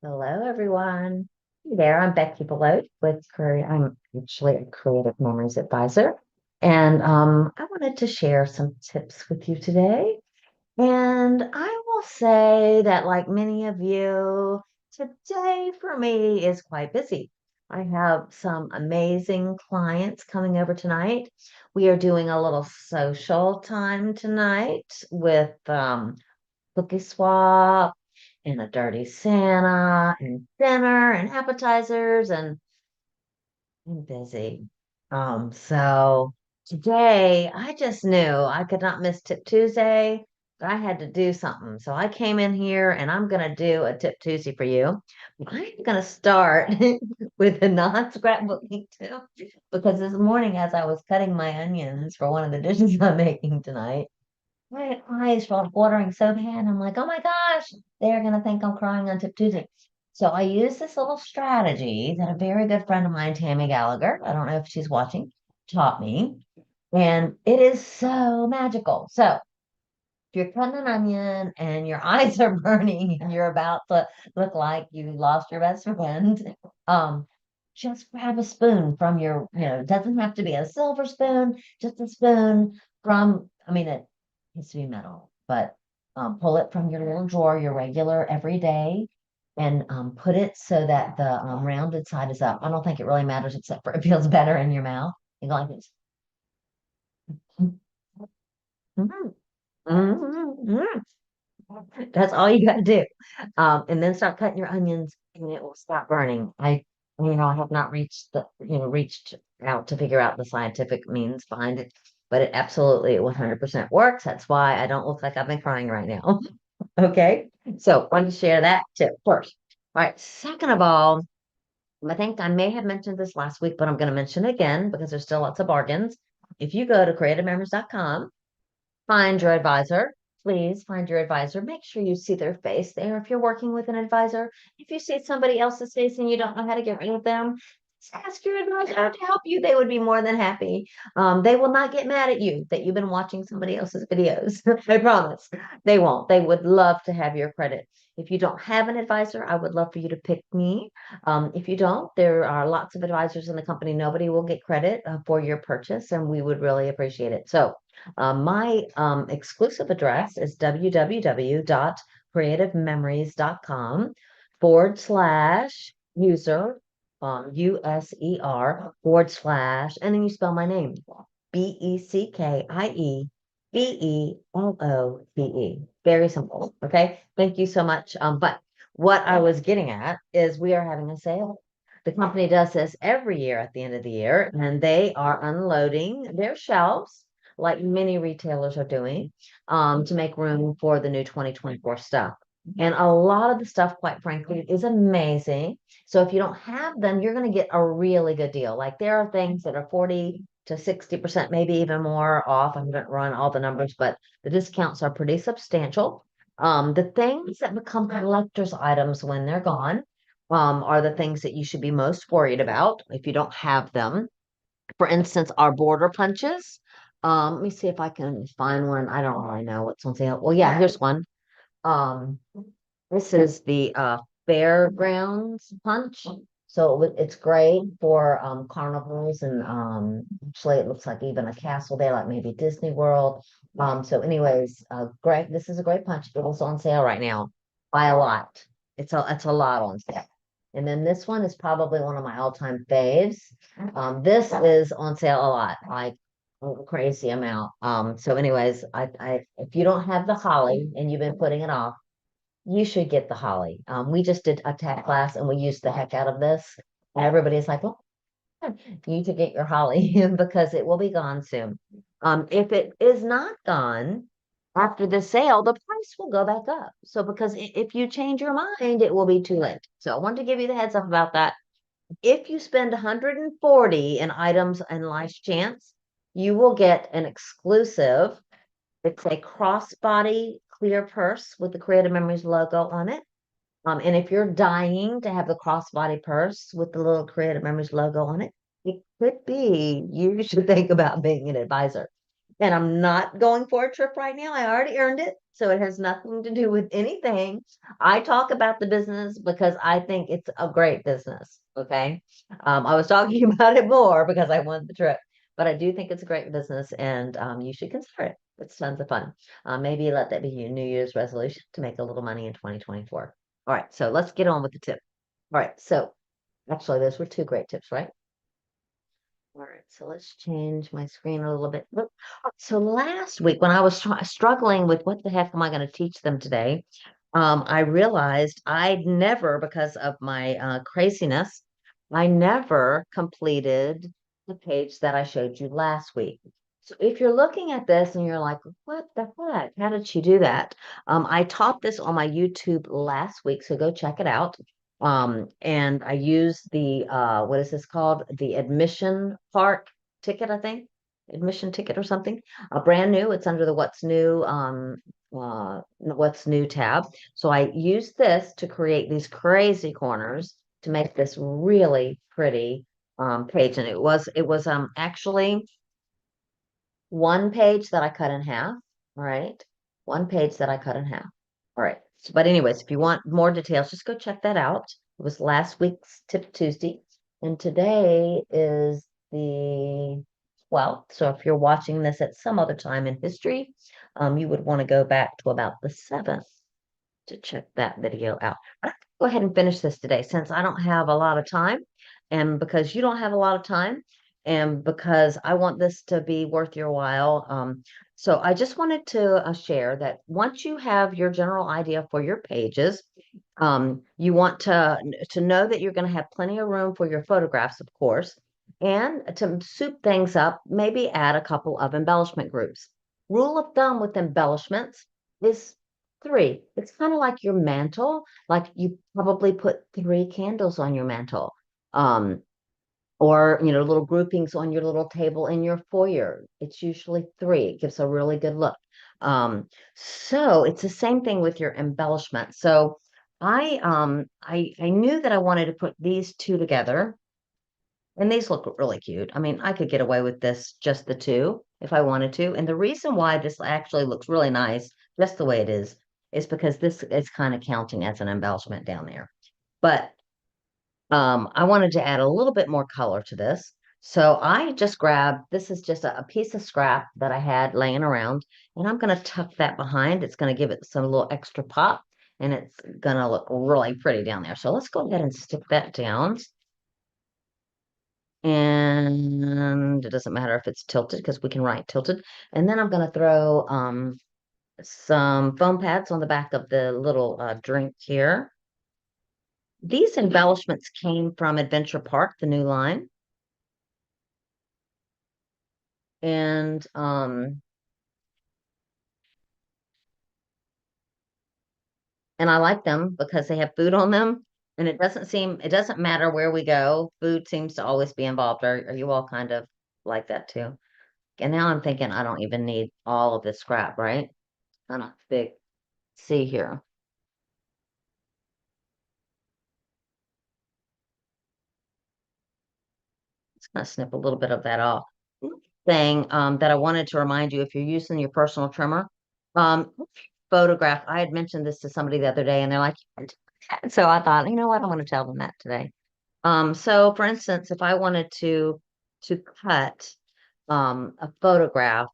Hello, everyone. Hey there, I'm Beckie Belote with I'm actually a creative memories advisor, and I wanted to share some tips with you today. And I will say that, like many of you, today for me is quite busy. I have some amazing clients coming over tonight. We are doing a little social time tonight with cookie swap and a dirty Santa and dinner and appetizers and I'm busy. So today I just knew I could not miss Tip Tuesday, but I had to do something. So I came in here and I'm gonna do a Tip Tuesday for you. I'm gonna start with a non-scrapbooking tip because this morning as I was cutting my onions for one of the dishes I'm making tonight, my eyes were watering so bad. I'm like, oh my gosh, they're gonna think I'm crying on Tip Tuesday. So I use this little strategy that a very good friend of mine, Tammy Gallagher, I don't know if she's watching, taught me. And it is so magical. So if you're cutting an onion and your eyes are burning and you're about to look like you lost your best friend, just grab a spoon from it doesn't have to be a silver spoon, just a spoon from, I mean, it needs to be metal, but pull it from your little drawer, your regular everyday, and put it so that the rounded side is up. I don't think it really matters except for it feels better in your mouth. You go like this. Mhm. Mhm. That's all you got to do. And then start cutting your onions and it will stop burning. I have not reached out to figure out the scientific means behind it, but it absolutely 100% works. That's why I don't look like I've been crying right now. Okay. So wanted to share that tip first. All right. Second of all, I think I may have mentioned this last week, but I'm going to mention it again because there's still lots of bargains. If you go to creativememories.com, find your advisor. Please find your advisor. Make sure you see their face there. If you're working with an advisor, if you see somebody else's face and you don't know how to get rid of them, just ask your advisor to help you. They would be more than happy. They will not get mad at you that you've been watching somebody else's videos. I promise. They won't. They would love to have your credit. If you don't have an advisor, I would love for you to pick me. If you don't, there are lots of advisors in the company. Nobody will get credit for your purchase, and we would really appreciate it. So, my exclusive address is www.creativememories.com/user, user, and then you spell my name, Beckiebelote. Very simple. Okay. Thank you so much. But what I was getting at is we are having a sale. The company does this every year at the end of the year, and they are unloading their shelves like many retailers are doing, to make room for the new 2024 stuff. And a lot of the stuff, quite frankly, is amazing. So if you don't have them, you're going to get a really good deal. Like there are things that are 40 to 60%, maybe even more off. I haven't run all the numbers, but the discounts are pretty substantial. The things that become collector's items when they're gone, are the things that you should be most worried about if you don't have them. For instance, our border punches. Let me see if I can find one. I don't really know what's on sale. Well, yeah, here's one. Um, this is the fairgrounds punch. So it's great for carnivals and actually it looks like even a castle there, like maybe Disney World. So anyways, great. This is a great punch. It was on sale right now by a lot. It's a lot on sale. And then this one is probably one of my all-time faves. This is on sale a lot, like a crazy amount. So anyways, I if you don't have the holly and you've been putting it off, you should get the holly. We just did a tech class and we used the heck out of this. And everybody's like, well, you need to get your holly because it will be gone soon. If it is not gone after the sale, the price will go back up. So because if you change your mind, it will be too late. So I wanted to give you the heads up about that. If you spend 140 in items and Life's Chance, you will get an exclusive. It's a crossbody clear purse with the Creative Memories logo on it. And if you're dying to have the crossbody purse with the little Creative Memories logo on it, it could be you should think about being an advisor. and I'm not going for a trip right now. I already earned it. So it has nothing to do with anything. I talk about the business because I think it's a great business. Okay. I was talking about it more because I won the trip, but I do think it's a great business and you should consider it. It's tons of fun. Maybe let that be your New Year's resolution to make a little money in 2024. All right. So let's get on with the tip. All right. So actually, those were two great tips, right? All right, so let's change my screen a little bit. So last week when I was struggling with what the heck am I going to teach them today, I realized I'd never, because of my craziness, I never completed the page that I showed you last week. So if you're looking at this and you're like, what the heck? How did she do that? I taught this on my YouTube last week, so go check it out. And I use the what is this called? The admission park ticket, I think. Admission ticket or something. Brand new. It's under the what's new tab. So I use this to create these crazy corners to make this really pretty page. And it was actually one page that I cut in half. All right. One page that I cut in half. All right. So, but anyways, if you want more details, just go check that out. It was last week's Tip Tuesday. And today is the 12th. So if you're watching this at some other time in history, you would want to go back to about the 7th to check that video out. I'll go ahead and finish this today since I don't have a lot of time and because you don't have a lot of time and because I want this to be worth your while. So I just wanted to share that once you have your general idea for your pages, you want to know that you're going to have plenty of room for your photographs, of course, and to soup things up, maybe add a couple of embellishment groups. Rule of thumb with embellishments is 3. It's kind of like your mantle, like you probably put 3 candles on your mantle. Or little groupings on your little table in your foyer. It's usually 3. It gives a really good look. So it's the same thing with your embellishment. So I knew that I wanted to put these 2 together, and these look really cute. I mean, I could get away with this, just the 2, if I wanted to. And the reason why this actually looks really nice, just the way it is because this is kind of counting as an embellishment down there. But I wanted to add a little bit more color to this. So I just grabbed, this is just a piece of scrap that I had laying around, and I'm going to tuck that behind. It's going to give it some little extra pop, and it's going to look really pretty down there. So let's go ahead and stick that down. And it doesn't matter if it's tilted because we can write tilted. And then I'm going to throw some foam pads on the back of the little drink here. These embellishments came from Adventure Park, the new line. And and I like them because they have food on them, and it doesn't matter where we go, food seems to always be involved. Are you all kind of like that too? And now I'm thinking I don't even need all of this scrap, right? Kind of big. See here. It's gonna snip a little bit of that off. Thing that I wanted to remind you, if you're using your personal trimmer, um, photograph. I had mentioned this to somebody the other day, and they're like, so I thought, you know what, I'm going to tell them that today. So for instance, if I wanted to cut a photograph,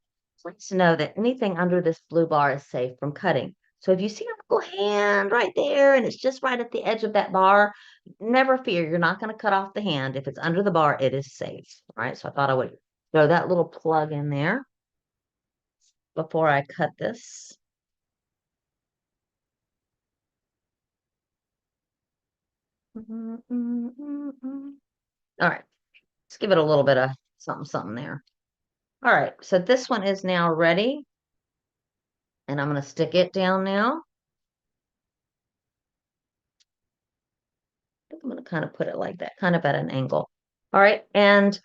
let's know that anything under this blue bar is safe from cutting. So if you see a little hand right there and it's just right at the edge of that bar, never fear, you're not going to cut off the hand. If it's under the bar, it is safe. All right. So I thought I would throw that little plug in there before I cut this. All right. Let's give it a little bit of something, something there. All right. So this one is now ready. And I'm going to stick it down now. I think I'm going to kind of put it like that, kind of at an angle. All right. And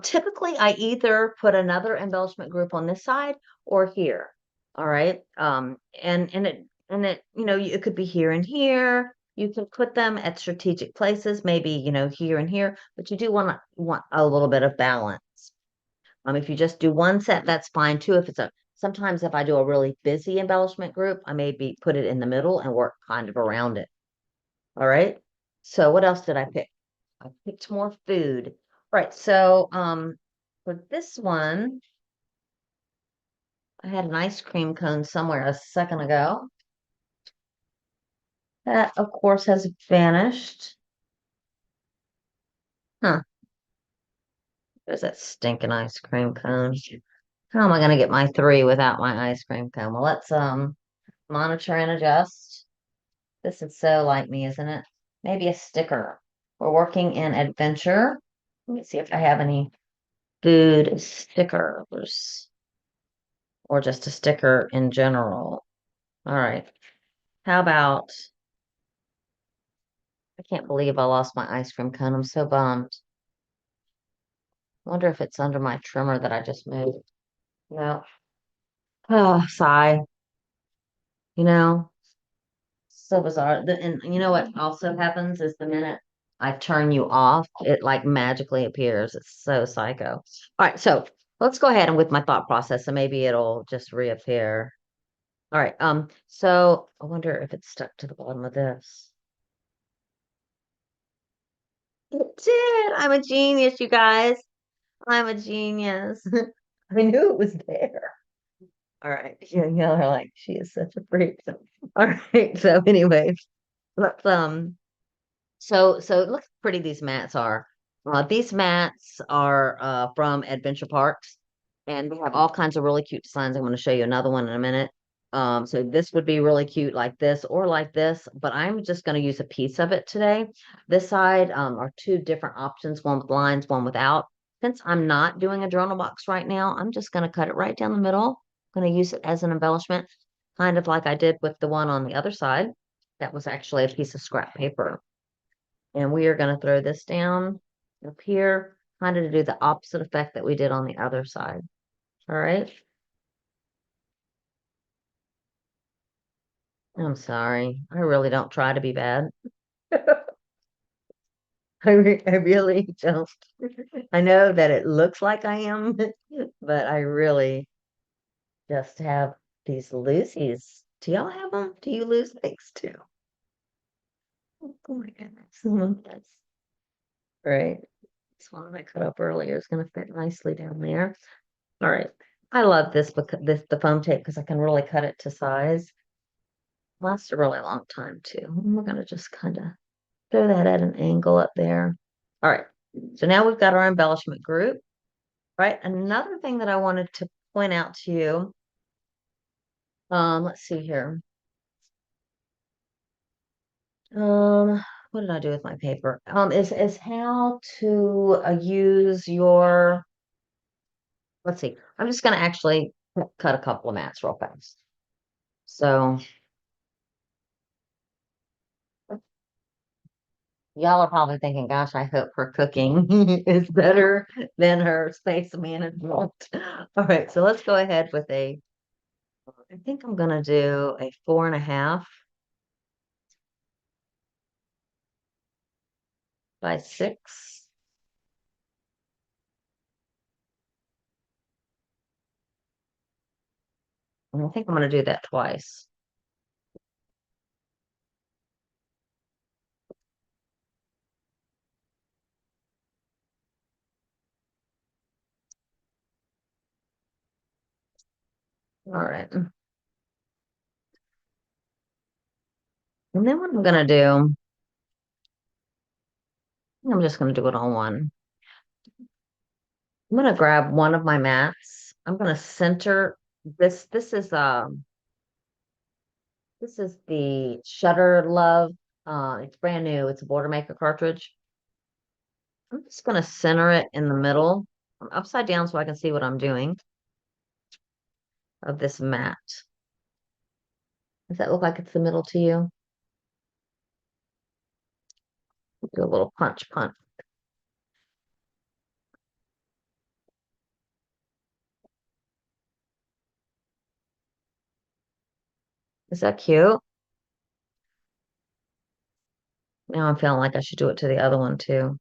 typically I either put another embellishment group on this side or here. All right. And it, it could be here and here. You can put them at strategic places, maybe, here and here, but you do want a little bit of balance. If you just do one set, that's fine too. Sometimes if I do a really busy embellishment group, I maybe put it in the middle and work kind of around it. All right. So what else did I pick? I picked more food. All right. So, for this one, I had an ice cream cone somewhere a second ago. That, of course, has vanished. Huh. There's that stinking ice cream cone. How am I going to get my 3 without my ice cream cone? Well, let's monitor and adjust. This is so like me, isn't it? Maybe a sticker. We're working in adventure. Let me see if I have any food stickers or just a sticker in general. All right. How about, I can't believe I lost my ice cream cone. I'm so bummed. I wonder if it's under my trimmer that I just moved. No. Oh, sigh. You know, so bizarre. And you know what also happens is the minute I turn you off, it like magically appears. It's so psycho. All right, so let's go ahead and with my thought process, and maybe it'll just reappear. All right, so I wonder if it's stuck to the bottom of this. It did. I'm a genius, you guys. I'm a genius. I knew it was there. All right. Y'all are like, she is such a freak. All right. So anyway, let's so look how pretty these mats are. These mats are from Adventure Parks, and we have all kinds of really cute designs. I'm going to show you another one in a minute. So this would be really cute like this or like this, but I'm just going to use a piece of it today. This side are 2 different options, one with lines, one without. Since I'm not doing a journal box right now, I'm just going to cut it right down the middle. I'm going to use it as an embellishment, kind of like I did with the one on the other side. That was actually a piece of scrap paper. And we are going to throw this down up here, kind of to do the opposite effect that we did on the other side. All right. I'm sorry. I really don't try to be bad. I really don't. I know that it looks like I am, but I really just have these loosies. Do y'all have them? Do you lose things too? Oh my goodness. That's right. This one that I cut up earlier is going to fit nicely down there. All right. I love this because the foam tape because I can really cut it to size. Lasts a really long time too. We're gonna just kind of throw that at an angle up there. All right. So now we've got our embellishment group, right? Another thing that I wanted to point out to you, let's see here. What did I do with my paper? Is how to use your, let's see. I'm just gonna actually cut a couple of mats real fast. So y'all are probably thinking, gosh, I hope her cooking is better than her space management. All right, so let's go ahead with I think I'm gonna do a 4.5 by 6. And I think I'm gonna do that twice. All right. And then what I'm gonna do, I'm just gonna do it on one. I'm gonna grab one of my mats. I'm gonna center this. This is the Shutter Love. It's brand new. It's a Border Maker cartridge. I'm just going to center it in the middle. I'm upside down so I can see what I'm doing of this mat. Does that look like it's the middle to you? Do a little punch punch. Is that cute? Now I'm feeling like I should do it to the other one too.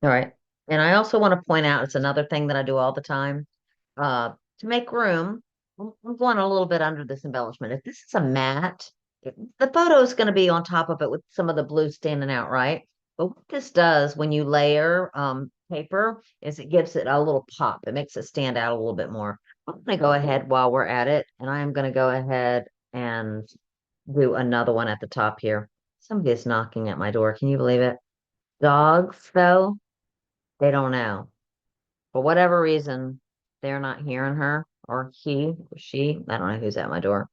All right. And I also want to point out, it's another thing that I do all the time. To make room, I'm going a little bit under this embellishment. If this is a mat, the photo is going to be on top of it with some of the blue standing out, right? But what this does when you layer paper is it gives it a little pop. It makes it stand out a little bit more. I'm going to go ahead while we're at it, and I am going to go ahead and do another one at the top here. Somebody is knocking at my door. Can you believe it? Dogs, though, they don't know. For whatever reason, they're not hearing her or he or she. I don't know who's at my door,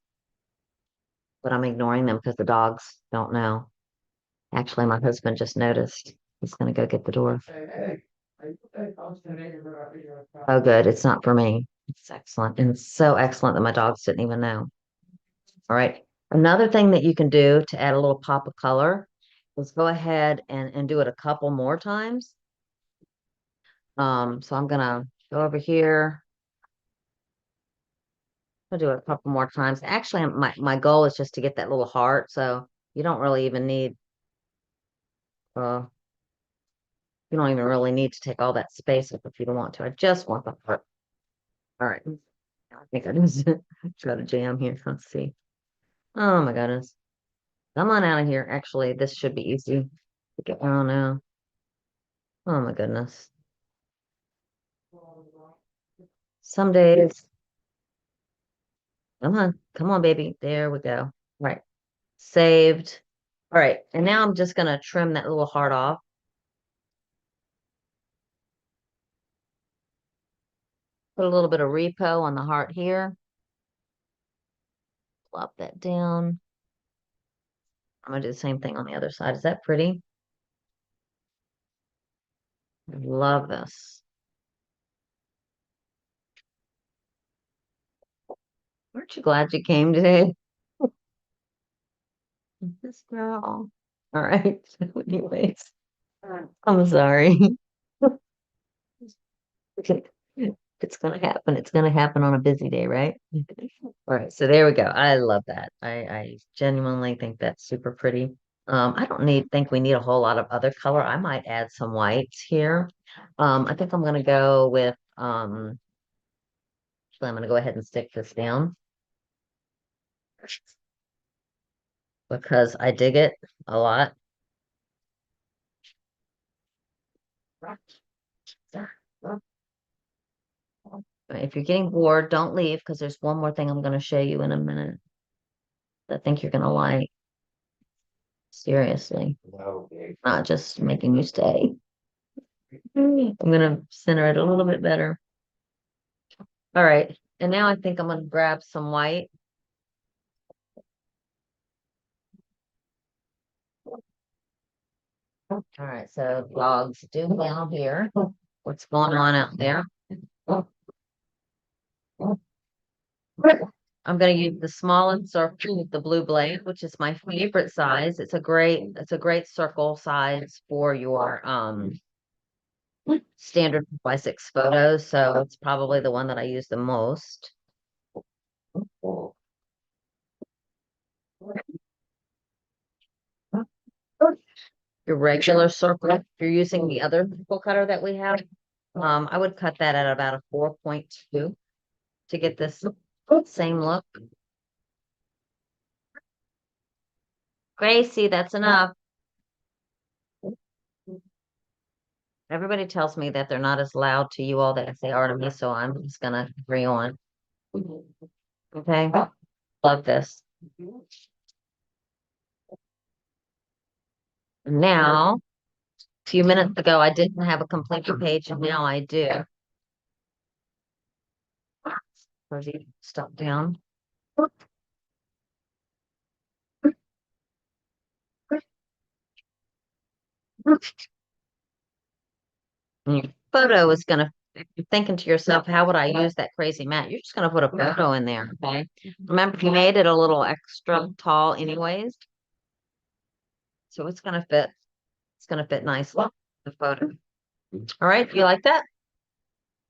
but I'm ignoring them because the dogs don't know. Actually, my husband just noticed. He's going to go get the door. Oh, good. It's not for me. It's excellent. And it's so excellent that my dogs didn't even know. All right. Another thing that you can do to add a little pop of color is go ahead and do it a couple more times. So I'm gonna go over here. I'll do it a couple more times. Actually, my goal is just to get that little heart, so you don't really even need uh you don't even really need to take all that space up if you don't want to. I just want the heart. All right. I think I just got a jam here. Let's see. Oh my goodness. Come on out of here. Actually, this should be easy to get around now. Oh my goodness. Some days. Come on. Come on, baby. There we go. Right. Saved. All right. And now I'm just gonna trim that little heart off. Put a little bit of repo on the heart here. Plop that down. I'm gonna do the same thing on the other side. Is that pretty? I love this. Aren't you glad you came today? This girl. All right. Anyways, I'm sorry. It's gonna happen. It's gonna happen on a busy day, right? All right. So there we go. I love that. I genuinely think that's super pretty. I don't think we need a whole lot of other color. I might add some whites here. I think I'm gonna go with actually I'm gonna go ahead and stick this down because I dig it a lot. If you're getting bored, don't leave because there's one more thing I'm gonna show you in a minute that I think you're gonna like. Seriously. Not just making you stay. I'm gonna center it a little bit better. All right. And now I think I'm gonna grab some white. All right, so dogs do down here. What's going on out there? I'm going to use the smallest circle with the blue blade, which is my favorite size. It's a great circle size for your standard 2x6 photos. So it's probably the one that I use the most. Your regular circle, if you're using the other circle cutter that we have, I would cut that at about a 4.2 to get this same look. Gracie, that's enough. Everybody tells me that they're not as loud to you all as they are to me, so I'm just gonna agree on. Okay, love this. Now, a few minutes ago, I didn't have a complete page, and now I do. Where's he stuff down? And your photo is gonna, if you're thinking to yourself, how would I use that crazy mat? You're just gonna put a photo in there, okay? Remember, you made it a little extra tall anyways, so it's gonna fit. It's gonna fit nicely, the photo. All right, you like that?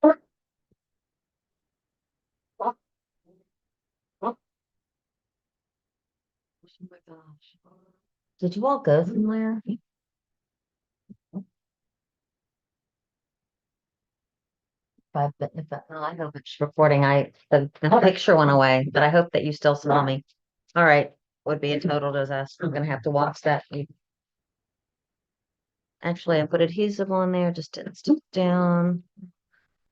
Oh my gosh. Did you all go somewhere? no, I know it's recording. The picture went away, but I hope that you still saw me. All right. Would be a total disaster. I'm gonna have to watch that. Actually, I put adhesive on there, just didn't stick down.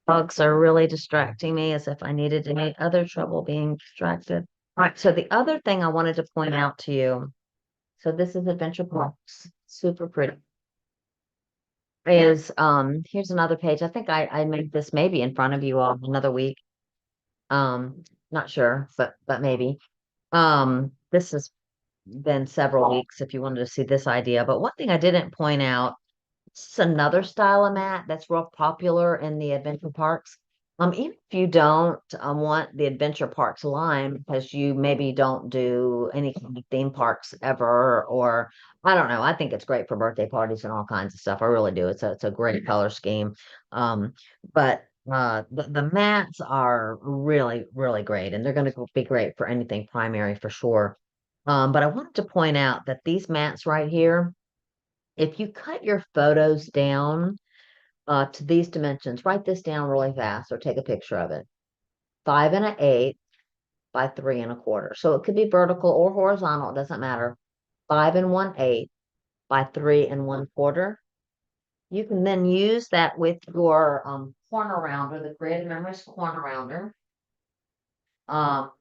Bugs are really distracting me as if I needed any other trouble being distracted. All right. So the other thing I wanted to point out to you, so this is Adventure Parks, super pretty. Is here's another page. I think I made this maybe in front of you all another week. Not sure, but maybe. This has been several weeks if you wanted to see this idea. But one thing I didn't point out, it's another style of mat that's real popular in the adventure parks. Even if you don't want the adventure parks line because you maybe don't do any kind of theme parks ever, or I don't know. I think it's great for birthday parties and all kinds of stuff. I really do. It's a great color scheme. Um, but the mats are really, really great, and they're going to be great for anything primary for sure. But I wanted to point out that these mats right here, if you cut your photos down to these dimensions, write this down really fast or take a picture of it. 5 1/8 by 3 1/4. So it could be vertical or horizontal, it doesn't matter. 5 1/8 by 3 1/4. You can then use that with your corner rounder, the Creative Memories corner rounder. Um,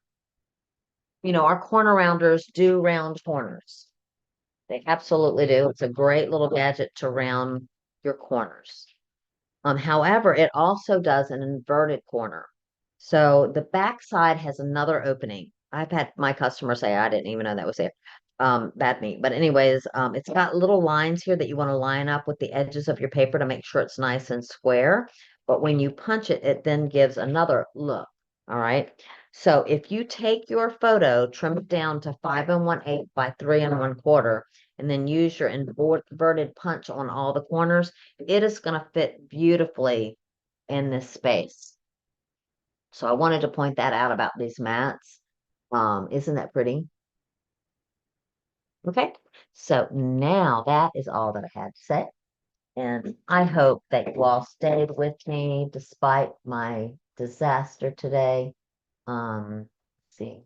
our corner rounders do round corners. They absolutely do. It's a great little gadget to round your corners. However, it also does an inverted corner. So the back side has another opening. I've had my customers say, I didn't even know that was there. Bad me. But anyways, it's got little lines here that you want to line up with the edges of your paper to make sure it's nice and square. But when you punch it, it then gives another look. All right. So if you take your photo, trim it down to 5 1/8 by 3 1/4, and then use your inverted punch on all the corners, it is going to fit beautifully in this space. So I wanted to point that out about these mats. Isn't that pretty? Okay, so now that is all that I had to say. And I hope that you all stayed with me despite my disaster today. Let's see.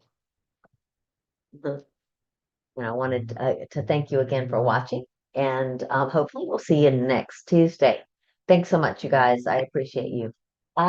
I wanted to thank you again for watching, and hopefully we'll see you next Tuesday. Thanks so much, you guys. I appreciate you.